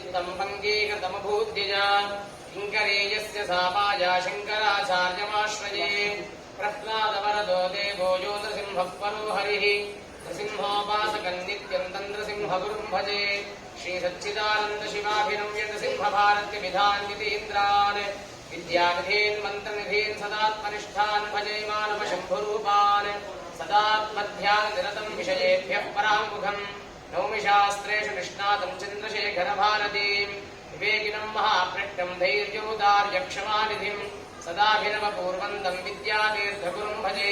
चित्तं पङ्गीकृतमभूद्यज किङ्करेयस्य सापाया शङ्कराचार्यमाश्रये प्रह्लादवरदो देवो यो नृसिंहः परो हरिः नृसिंहोपासकम् नित्यम् तन्नृसिंहगुरुम् भजे श्रीसच्चिदानन्दशिवाभिनव्य नृसिंहभारत्यभिधान्वितीन्द्रान् विद्यानिधीन् मन्त्रनिधीन् सदात्मनिष्ठान् भजे मानवशम्भुरूपान् सदात्मध्याननिरतम् विषयेभ्यः पराङ्मुखम् नौमि शास्त्रेषु निष्णातम् चन्द्रशेखरभारतीम् विवेकिनम् महाप्रज्ञम् धैर्योदार्यक्षमानिधिम् सदाभिनवपूर्वन्तम् विद्यातीर्थगुरुम् भजे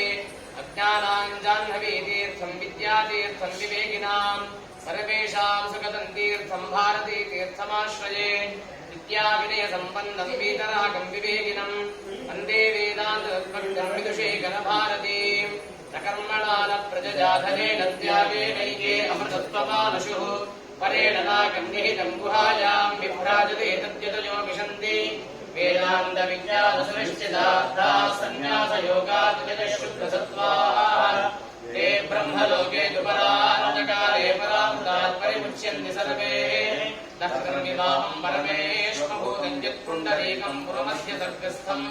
अज्ञानाम् जाह्नवीतीर्थम् विद्यातीर्थम् विवेकिनाम् सर्वेषाम् सुगतम् तीर्थम् भारतीतीर्थमाश्रये विद्याविनयसम्पन्नम् वीतरागम् विवेकिनम् वन्दे वेदान्ततत्त्वज्ञम् विदुषेखरभारतीम् सकर्मणा न प्रजया धनेन त्यागेनैके अमृतत्वमानशुः परेण नाकम् निहितम् गुहायाम् विभ्राजते तद्यतयो विशन्ति वेदान्तविज्ञानसुनिश्चितार्थाः सन्न्यासयोगात् ते ब्रह्मलोके दुपरान्तकाले परामृतात् परिमुच्यन्ति सर्वे नः कर्मिमाहम् परमेष्मभूतम् यत्पुण्डरीकम् पुरमस्य सर्गस्थम्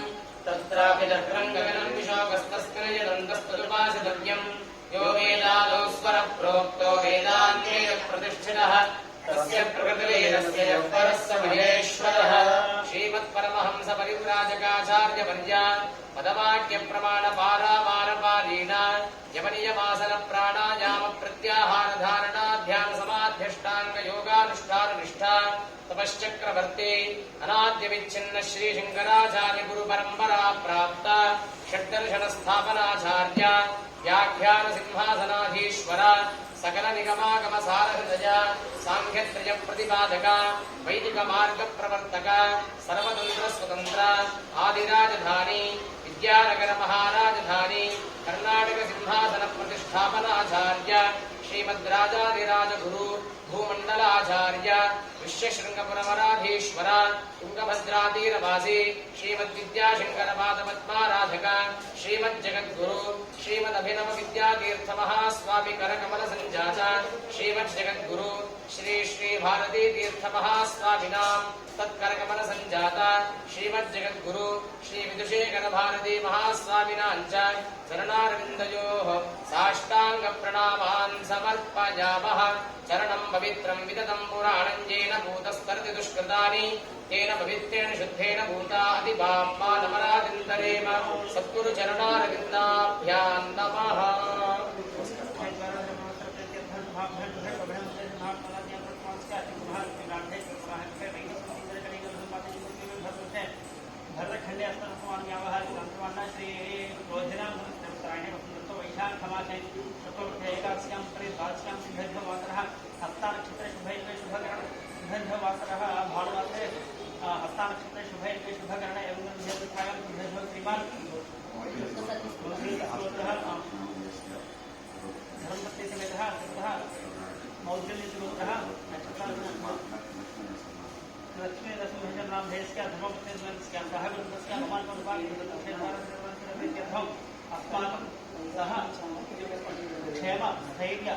तत्रापि दह्रङ्गगनम् विशोकस्तस्मिन्यदन्तस्तदुपासितव्यम् यो वेदादौ स्वरः प्रोक्तो वेदान्येयः प्रतिष्ठितः तस्य प्रकृतिरेदस्य यः परः स महेश्वरः श्रीमत्परमहंसपरिव्राजकाचार्यवर्य पदवाक्यप्रमाणपारावारपारीण यमनियमासनप्राणायामप्रत्याहारधारणाध्यानसमाध्यष्टाङ्गयोगानुष्ठाननिष्ठा तपश्चक्रवर्ती अनाद्यविच्छिन्न श्रीशङ्कराचार्यगुरुपरम्परा प्राप्त षड्दर्शनस्थापनाचार्य व्याख्यानसिंहासनाधीश्वर सकलनिगमागमसारहृदय साङ्ख्यत्रयप्रतिपादक वैदिकमार्गप्रवर्तक सर्वतन्त्रस्वतन्त्र आदिराजधानी विद्यानगरमहाराजधानी कर्णाटकसिंहासनप्रतिष्ठापनाचार्य श्रीमद्राजाधिराजगुरु भूमण्डलाचार्य विश्वशृङ्गपुरमराधीश्वर तुङ्गभद्रातीरवासी श्रीमद्विद्याशङ्करपादपद्माराधक श्रीमज्जगद्गुरु श्रीमदभिनवविद्यातीर्थमहास्वामि करकमलसञ्जात श्रीमज्जगद्गुरु श्री श्रीभारतीतीर्थमहास्वामिनाम् तत्करकमलसञ्जात श्रीमज्जगद्गुरु श्रीविदुषेखरभारती महास्वामिनाम् च चरणारविन्दयोः साष्टाङ्गप्रणामान् समर्पयामः चरणम् पवित्रम् विदतम् पुराणम् येन भूतस्तरति दुष्कृतानि तेन पवित्रेण शुद्धेन भूतादिपाप्मानमरादिन्तरेम सद्गुरुचरणारविन्दाभ्याम् नमः। भरतखंडे श्री रोधिना वैशाखमासे शुक्लपक्षे एकादश्यां द्वादश्यां सिंहवासरः हस्तानक्षत्रे शुभैर्वे शुभकरण सिंहवासरः भानुवासरे हस्तानक्षत्रे शुभैर्वे शुभकरण एवं छायां श्रीमान् धर्मपत्नी समेतः मौद्गल्यसुगोत्रः लक्ष्मी दशमभजन नाम भेषस्य धर्मपत्नी सहगुरुतस्य हनुमान् अस्माकं सह क्षेम धैर्य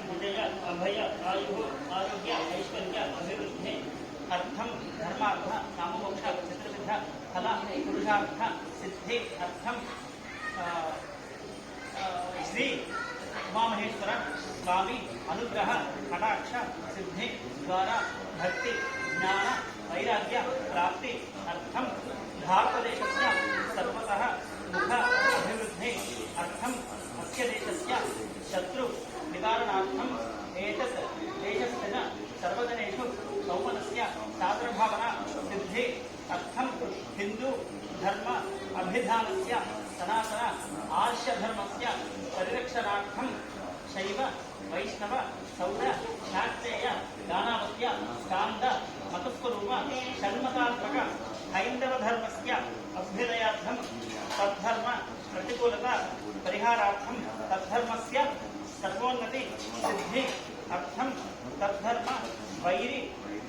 विजय अभय आयु आरोग्य ऐश्वर्य अभिवृद्धि अर्थम धर्मार्थ काममोक्ष चतुर्विध फल पुरुषार्थ सिद्धि अर्थम श्री उमामहेश्वर स्वामी अनुग्रह कटाक्ष सिद्धि द्वारा भक्ति ज्ञान वैराग्य प्राप्ति अर्थम भारतदेशस्य सर्वतः मुख अभिवृद्धि अर्थम अस्य देशस्य शत्रु निवारणार्थम एतत् देशस्य सर्वजनेषु सौमनस्य सादरभावना सिद्धि अर्थम हिंदू धर्म अभिधानस्य सनातन आर्ष धर्मस्य परिरक्षणार्थम शैव वैष्णव सौर शाक्तेय दानावत्य स्कांद मतस्वरूप षण्मतात्मक हैंदव धर्मस्य अभ्युदयार्थम तद्धर्म प्रतिकूलता परिहारार्थम तद्धर्मस्य सर्वोन्नति सिद्धि अर्थम तद्धर्म वैरी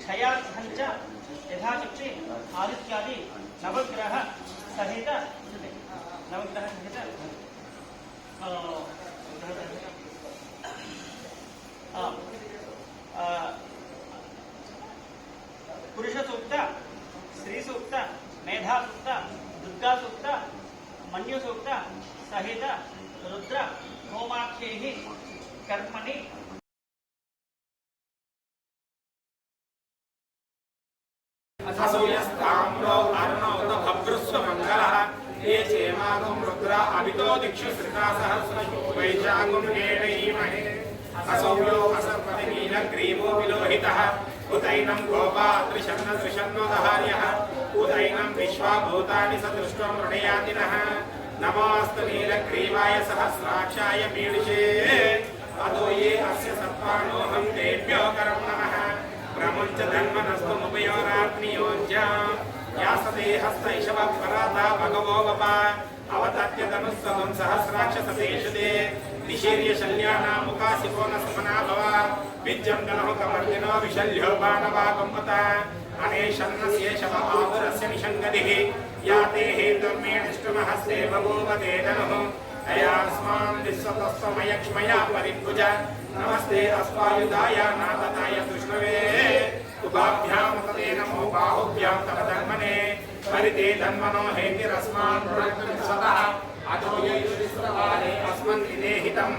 क्षयार्थं च यथाचक्षि आदित्यादि नवग्रह सहित पुरुष सूक्त, श्री सूक्त, मेधा सूक्त, दुर्गा सूक्त, मन्यु सूक्त सहित रुद्र होमाख्यैः कर्मणि असूयस्ताम्रो अर्णोत भद्रस्व मंगलः ये चेमागुं रुद्र अभितो दिक्षु श्रिता सहस्रशो वैशाखुं हेणीमहे असौयो असर्पतिनीलग्रीवो विलोहितः उदैनं गोपा त्रिशन्नदहार्यः उदैनं विश्वाभूतानि सदृष्ट्वं मृणयातिनः नमोऽस्तु नीलग्रीवाय सहस्राक्षाय मीडिषे अतो ये अस्य सत्त्वानोऽहं तेभ्यो करं नमः प्रमुञ्च धन्वनस्तु मुपयोराग्नियोज्य यासते हस्तैषवपराता भगवो वपा अवतत्य धनुस्सदं सहस्राक्षसतेषुते निशीर्य शल्यानामुखासिको न समना भव विद्यं गणो कमर्दिनो विशल्यो बाणवागम्पता अनेशन्नस्येषव आहुरस्य निषङ्गतिः या ते हेतुर्मेणिष्टुमहस्ते बभूव ते धनुः अयास्मान् विश्वतस्त्वमयक्ष्मया परिभुज नमस्ते अस्वायुधाय नाथताय कृष्णवे उभाभ्यां तते नमो बाहुभ्यां तव धन्मने परिते धन्मनो हेतिरस्मान् सतः अतो युष्टिस्रवारे अस्मन् विदेहितम्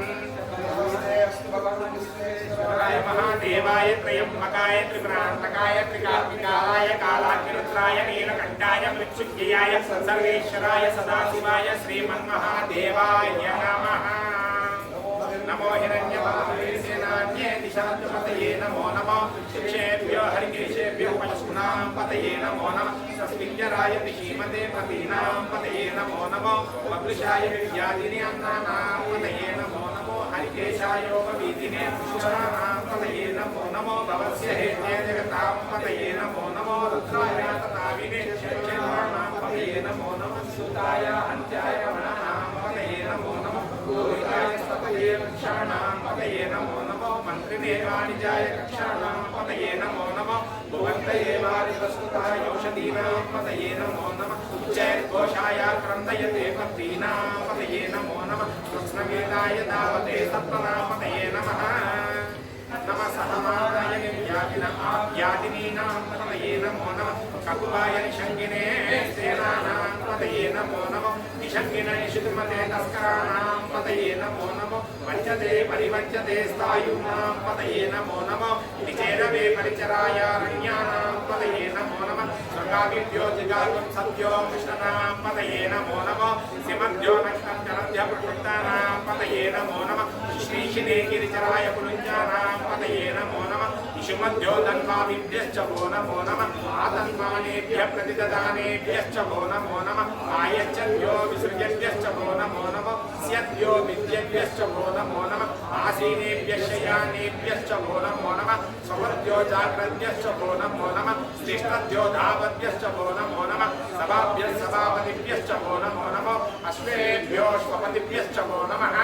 शिवाय महादेवाय त्र्यम्बकाय त्रिपुरान्तकाय त्रिकार्तिकाय कालाग्निरुद्राय नीलकण्ठाय मृत्युञ्जयाय सर्वेश्वराय सदाशिवाय श्रीमन्महादेवाय नमः नमो हिरण्यवाहवेसेनान्ये दिशाद्युपतये नमो नमः शिक्षेभ्यो हरिकेशेभ्यो पशूनां पतये नमो नमः तस्मिञ्जराय धीमते पतीनां पतये नमो नमः वकृशाय विद्यादिने अन्नानां पतये नमो नमो हरिकेशायोपवीतिने पुरुषाणां पतये नमो नमो भवस्य हेते जगतां पतये नमो नमो रुद्राय तथाविने चेन्द्राणां पतये नमो नमः सुताय अन्त्याय रमणानां पतये नमो नमः गोविताय पतये रक्षाणां पतये नमो नमो मन्त्रिणे वाणिजाय रक्षाणां पतये नमो नमः भुवन्तये वारिवस्तुताय औषधीनां पतये नमो नमः उच्चैर्घोषाय क्रन्दयते पत्नीनां पतये नमो नमः कृष्णवेदाय धावते सत्त्वनां पतये नमः नमः सहमानाय व्याधिनीनां पतये नमो नमः ककुवाय निषङ्गिने सेनानां पतये नमो नमः निषङ्गिने शुद्धमते तस्कराणां पतये नमो नमः वञ्चते परिवञ्चते स्थायूनां पतये नमो नमः निचेरवे परिचराय रण्यानां पतये नमो नमः स्वर्गादिभ्यो जिगागुं सत्यो कृष्णनां पतये नमो नमः सिमद्यो नक्षत्रमध्य प्रकृतानां पतये नमो नमः श्रीशिने गिरिचराय पुरुञ्जानां पतये नमो नमः इषुमध्यो धन्वादिभ्यश्च वो नमो नमः आतन्वानेभ्यः प्रतिददानेभ्यश्च वो नमो नमः आयच्छद्यो विसृजद्भ्यश्च वो नमो नमः स्यद्यो विद्येभ्यश्च वो नमो नमः आसीनेभ्यः शयानेभ्यश्च वो नमो नमः स्ववर्द्यो जाग्रद्भ्यश्च वो नमो नमः श्रेष्ठद्यो धावद्भ्यश्च वो नमो नमः सभाभ्यः सभापतिभ्यश्च वो नमो नमः अश्वेभ्यो श्वपतिभ्यश्च वो नमः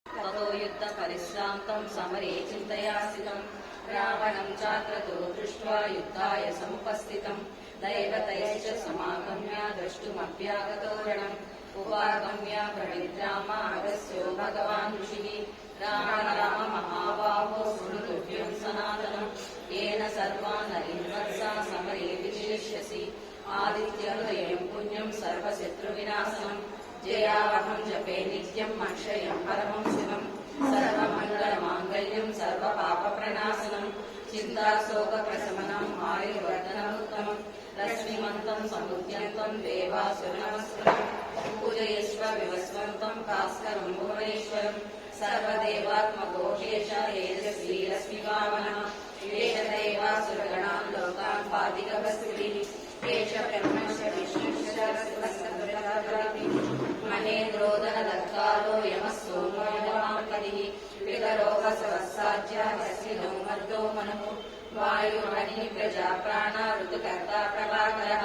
ततो युद्ध परिश्रान्तं समरे चिन्तयासितं रावणं चात्रतो दृष्ट्वा युद्धाय समुपस्थितं दैवतैश्च समागम्य द्रष्टुमभ्यागतो रणम् उपागम्य प्रविद्रामा अगस्त्यो भगवान् ऋषिः राम राम महाबाहो शृणुतुभ्यं सनातनं येन सर्वान् नरीन्वत्सा समरे विजिष्यसि आदित्यहृदयं पुण्यं सर्वशत्रुविनाशनं जयावहं जपे नित्यं अक्षयं परमं शिवं सर्वमङ्गलमाङ्गल्यं सर्वपापप्रणाशनं चिन्ताशोकप्रशमनम् आयुर्वर्धनमुत्तमं लक्ष्मीमन्तं समुद्यन्तं देवासुरनमस्कृतं पूजयस्व विवस्वन्तं भास्करं भुवनेश्वरं सर्वदेवात्मको एष तेजस्वी रश्मिवामनः एष देवासुरगणान् लोकान् पादिकवस्त्रिः एष ब्रह्मश्च विष्णुश्च सरस्वतीः महेन्द्रोदनदत्कालो यमः सोमो यमापतिः पितरो वसवस्साज्या यस्मिनो मर्दो मनुः वायुमणिः प्रजा प्राणा ऋतुकर्ता प्रभाकरः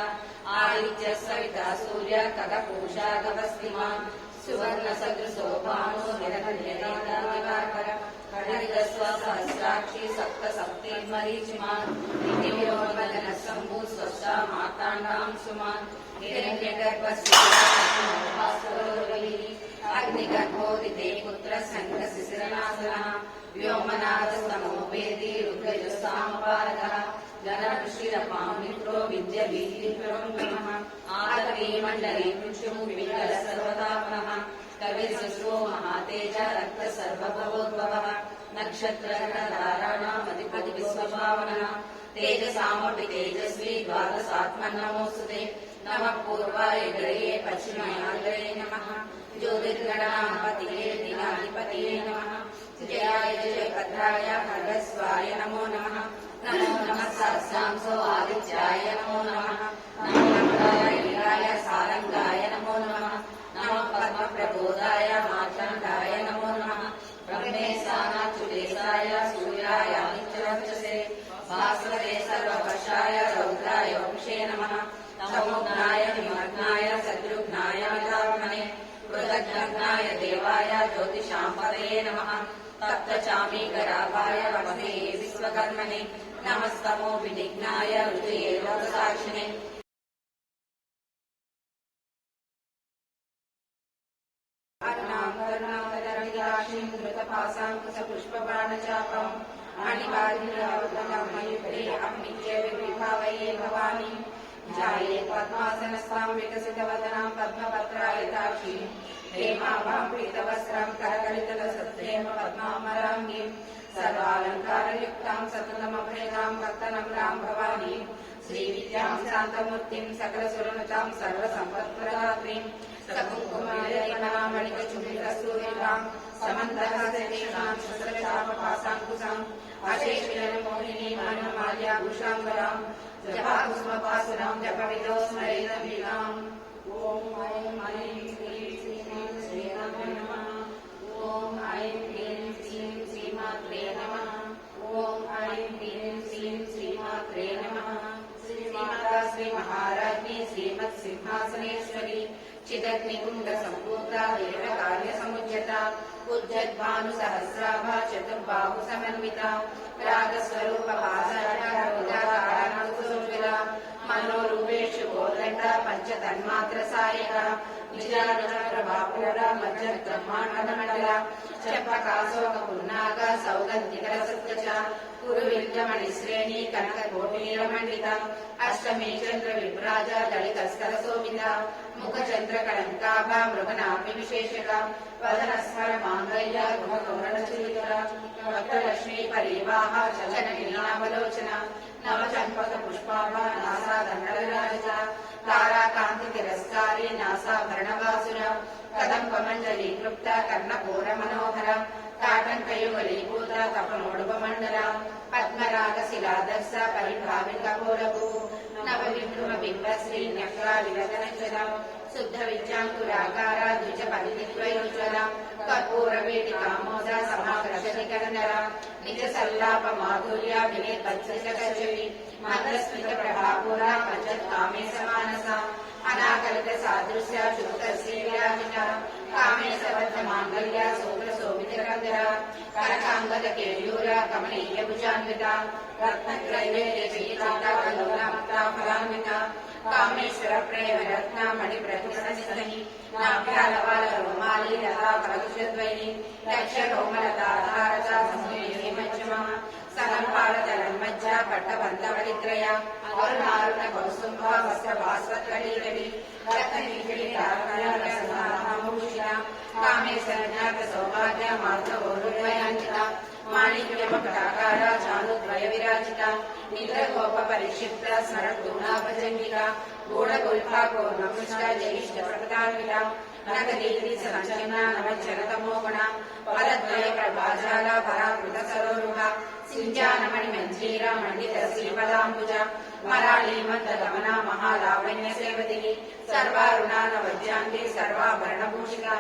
आदित्यः सविता सूर्य खगपूषा गवस्तिमान् सुवर्णसदृशो भानो निरखण्यनेत्रादिवाकर खड्गस्व सहस्राक्षी सप्तसप्तैर्मरीचिमान् नित्योन्मदनः शम्भुः स्वस्ता माताण्डां सुमान् हिरण्यगर्भस्य अग्निगर्भोदिते पुत्रः शङ्खशिशिरनाशनः वेदी रुद्रजस्सामपारदः गणऋषिरपां मित्रो विद्यवीतिप्रमः आतवी मण्डली मृत्युं विकल सर्वतापनः कविर्सुष्वो महातेज रक्त सर्वभवोद्भवः नक्षत्रगणधाराणामधिपति विश्वभावनः तेजसामपि तेजस्वी द्वादशात्मन्नमोऽस्तुते नमः पूर्वाय ग्रहे पश्चिमाग्रहे नमः ज्योतिर्गणाधिपतये दिनाधिपतये नमः जयाय जयभद्राय खड्गस्वाय नमो नमः नमो नमः सहस्रांशो आदित्याय नमो नमः नमो नमः नीलाय सारंगाय नमो नमः नमः पद्मप्रबोधाय मार्तण्डाय नमो नमः ब्रह्मेशानाच्युतेशाय सूर्याय नित्यवर्चसे भास्करे सर्ववशाय रौद्राय वंशे नमः तमोघ्नाय विमग्नाय सद्रुघ्नाय मितात्मने कृतघ्नाय देवाय ज्योतिषाम्पतये नमः तप्तचामीकराभाय वसे विश्वकर्मणे नमस्तमो विनिघ्नाय ऋतये लोकसाक्षिणे अरुणाकरुणाकरविलासिं धृतपाशाङ्कुशपुष्पबाणचापम् अणिवादिनवतमयुक्ते अम्बिके विभावये भवानी जाये पद्मासनस्तां विकसितवदनां पद्मपत्रायताक्षीं हेमाभां पीतवस्त्रां करकलितलसत्प्रेम पद्मामराङ्गीं सर्वालङ्कारयुक्तां सततमभयदां भक्तनम्रां भवानीं श्रीविद्यां शान्तमूर्तिं सकलसुरनुतां सर्वसम्पत्प्रदात्रीं सकुङ्कुमलिकनामणिकचुम्बिकसूरिकां समन्तहस्तेषां शस्त्रचापपाशाङ्कुशाम् अशेषजनमोहिनीं मनमाल्याभूषाम्बरां जपाकुसुमपासुरां जपविदो स्मरेदम्बिकाम् ॐ ऐं ऐं ह्रीं श्रीं श्रीरामाय नमः ॐ ऐं ह्रीं श्रीं श्रीमात्रे नमः ॐ ऐं ह्रीं श्रीं श्रीमात्रे नमः श्रीमाता श्रीमहाराज्ञी श्रीमत्सिंहासनेश्वरी चिदग्निकुण्डसम्पूता देवकार्यसमुज्जता उज्जद्भानुसहस्राभा चतुर्बाहुसमन्विता रागस्वरूपपाशाढ्योज्ज्वला मनोरूपेषु कोदण्डा पञ्चतन्मात्रसायका निजानुप्रभापूरा मज्जब्रह्माण्डमण्डला चम्पकाशोकपुन्नागा सौगन्धिकरसत्कचा कुरुविन्दमणिश्रेणी कनककोटिनीलमण्डिता अष्टमी चन्द्रविभ्राजा दलितस्तरशोभिता मुखचन्द्रकलङ्काभा मृगनाभि विशेषका वदनस्वर माङ्गल्य गृहगौरणचूलिका भक्तलक्ष्मी परिवाहा चलननीलावलोचना नवचम्पकपुष्पाभा नासादण्डलराजिता ताराकान्तितिरस्कारी नासाभरणवासुरा कदम्बमञ्जलीकृप्ता कर्णपूरमनोहरा ताटङ्कयुगलीभूता तपनोडुपमण्डला पद्मरागशिलादर्श परिभाविकपूरभू नवविभ्रुमबिम्बश्री न्यक्राविलदनज्वला शुद्धविद्याङ्कुराकारा द्विजपरिनिद्वयोज्वला कर्पूरवेदिकामोदा समाग्रशनिकरनरा निजसल्लापमाधुर्या विनेतज्जकर्षवि मन्दस्मितप्रभापूरा मज्जत्कामेशमानसा अनाकलितसादृश्या शुद्धसेव्यामिता कामेशबद्धमाङ्गल्या सूत्रशोभितकन्दरा कनकाङ्गदकेयूरा कमनीयभुजान्विता रत्नत्रैवेद्यचीता कल्लोलामुक्ताफलान्विता कामेश्वरप्रेमरत्ना मणिप्रतिष्ठितहि नाभ्यालवालरोमाली लता फलकुशद्वयी दक्षकोमलताधारता संयुगे मध्यमा सनम्पालतलन्मज्जा पट्टबन्धवलित्रया अरुणारुणकौसुम्भा वस्त्रभास्वत्कलीरवि रत्ननीलितारकरसमाभूषिता कामेश्वरज्ञातसौभाग्या मार्गगौरुद्वयान्विता माणिक्यमपटाकारा चानुद्वयविराजिता निद्रगोपपरिक्षिप्ता स्मरद्गुणाभजङ्गिका गूढगुल्फा पूर्णपुष्टा जयिष्ठप्रदान्विता नगदीर्घसञ्चन्ना नवचरतमोगुणा पदद्वयप्रभाजाला पराकृतसरोरुहा सिञ्जानमणिमञ्जीरा मण्डितश्रीपदाम्बुजा मराळीमन्दगमना महालावण्यसेवतिः सर्वारुणानवज्याङ्गी सर्वाभरणभूषिका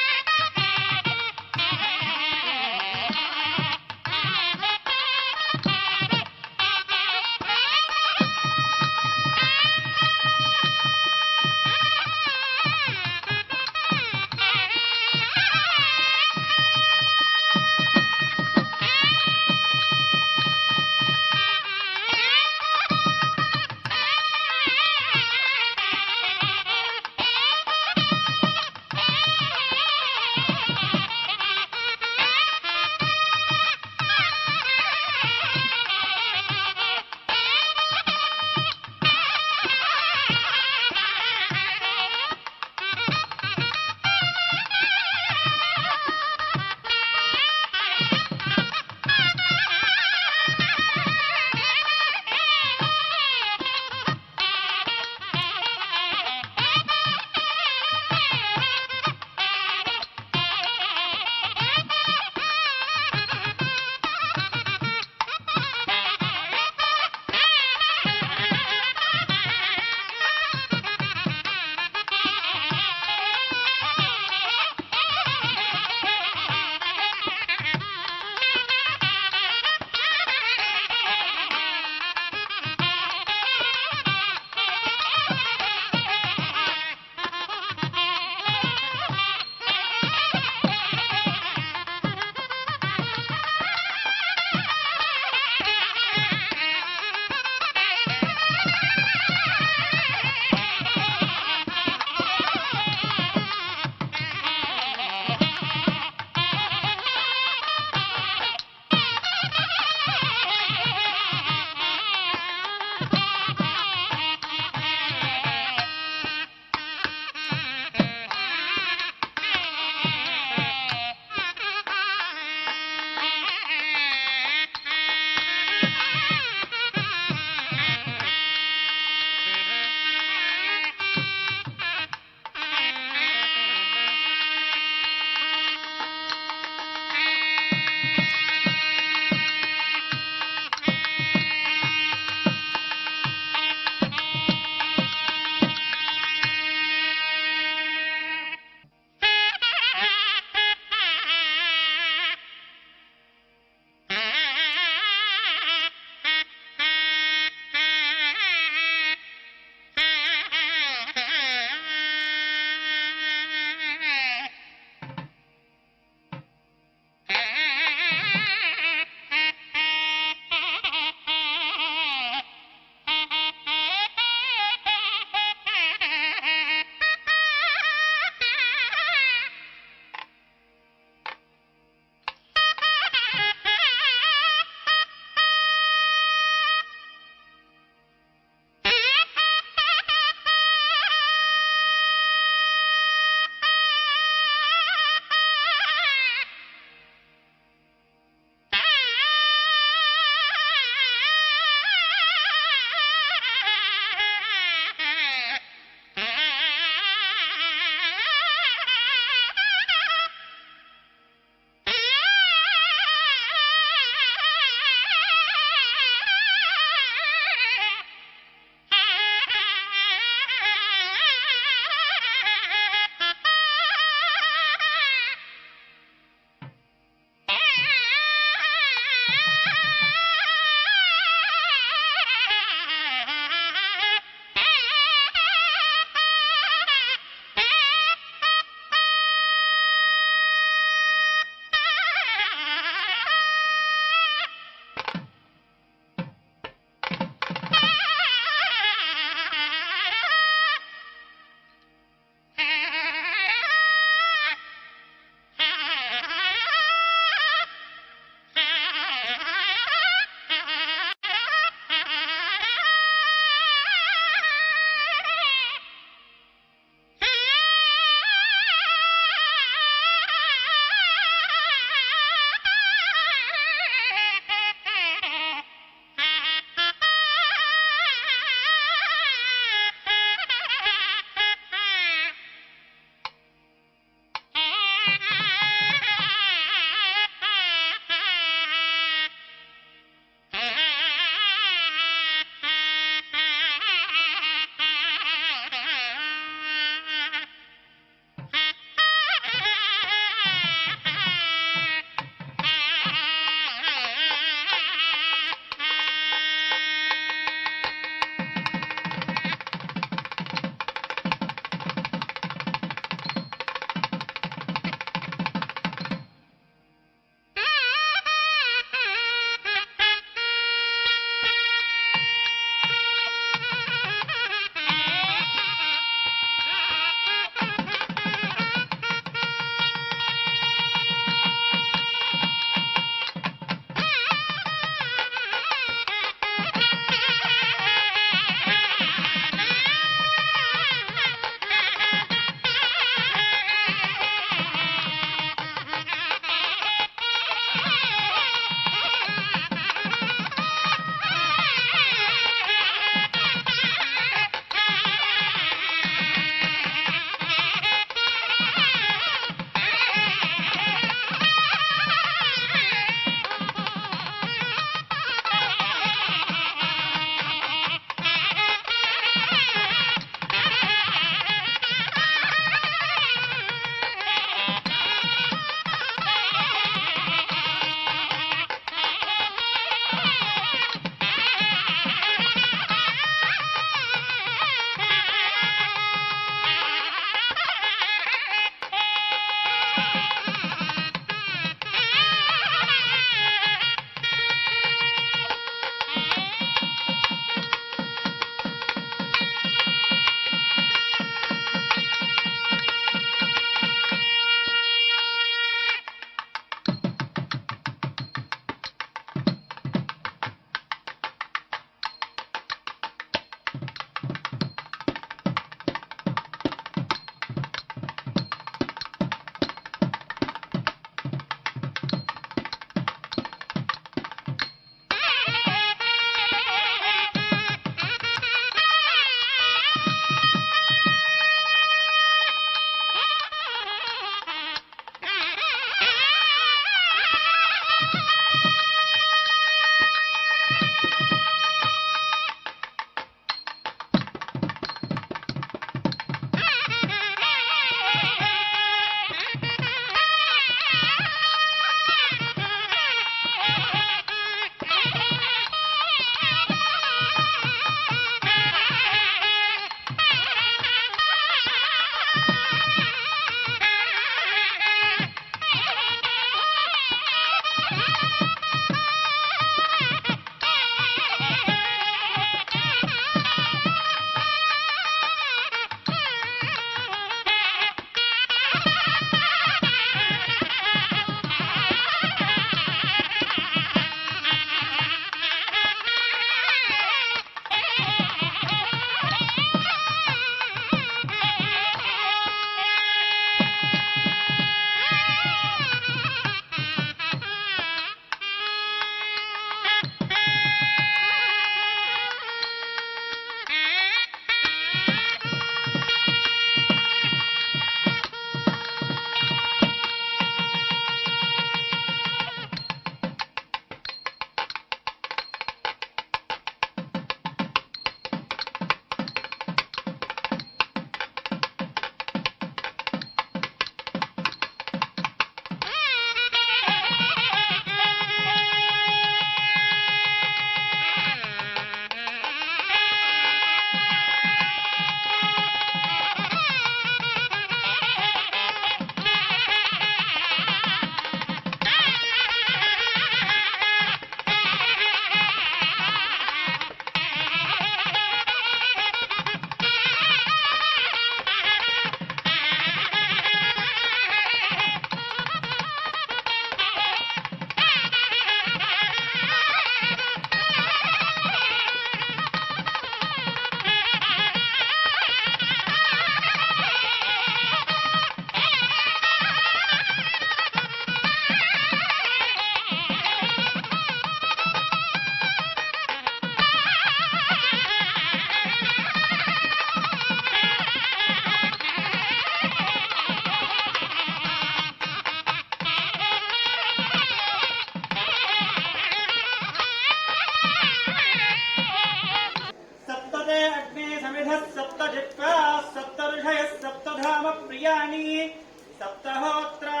सप्तहोत्रा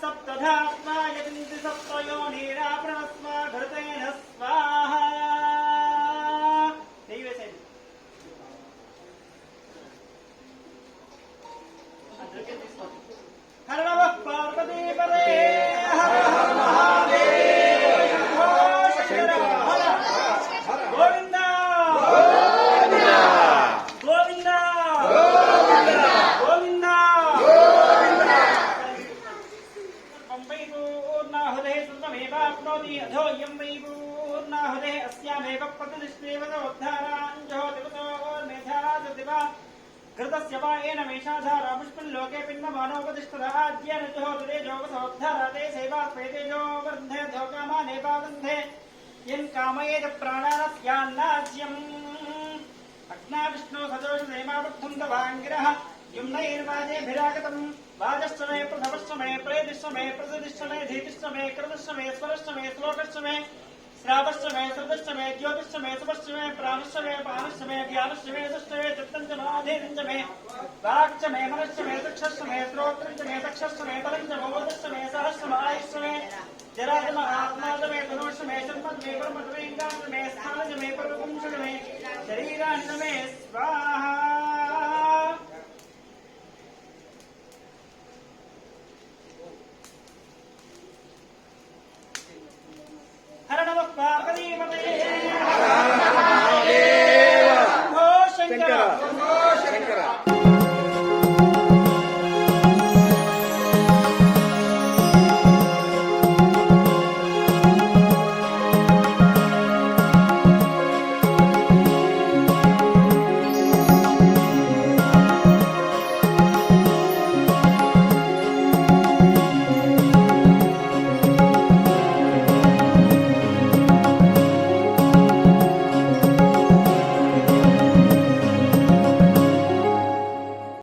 सप्तधात्मा यदिन्द्र सप्तयोनिराप्रणस्वा घृतेन स्वाहा हर नमः पार्वती पदे हर हर महादेव शंकर हर गोविंद गोविंद गोविंद मुंबई पूर्णाहुते सुतमेवाप्नोति अधो यं वै पूर्णाहुते अस्यामेव प्रतिष्ठेव उद्धाराञ्जोतिवतोर्मेधादिवा कृतस्य वा येन मेषाधारा पुष्पल्लोके पिन्वमानोपतिष्ठराज्येन जुहोतरे जोगसोद्धारते सेवास्वेतेजो वर्धे धोकामाने पावन्धे यन् कामयेत प्राणानस्यान्नाज्यम् अग्ना विष्णु सजोष नेमाबद्धं तवाङ्गिरः युम्नैर्वाजेभिरागतम् वाजश्च मे प्रथमश्च मे प्रेतिश्च मे प्रसिद्धिश्च मे धीतिश्च मे कृतश्च मे स्वरश्च मे श्लोकश्च मे श्रावश्च मे श्रुतश्च मे ज्योतिश्च मे सुपश्च मे प्राणश्च मे पानश्च मे ज्ञानश्च मे दश्च मे चित्तञ्च माधेयञ्च मे वाक्च मे मनश्च मे चक्षुश्च मे श्रोत्रञ्च मे चक्षुश्च मे बलञ्च मोदश्च मे सहश्च आयुश्च मे जराजम आत्माच मे तनोश्च मे जन्मच मे कर्मच मे इन्द्राञ्च मे स्थानच मे पर्वपुंश्च मे शरीराञ्च मे स्वाहा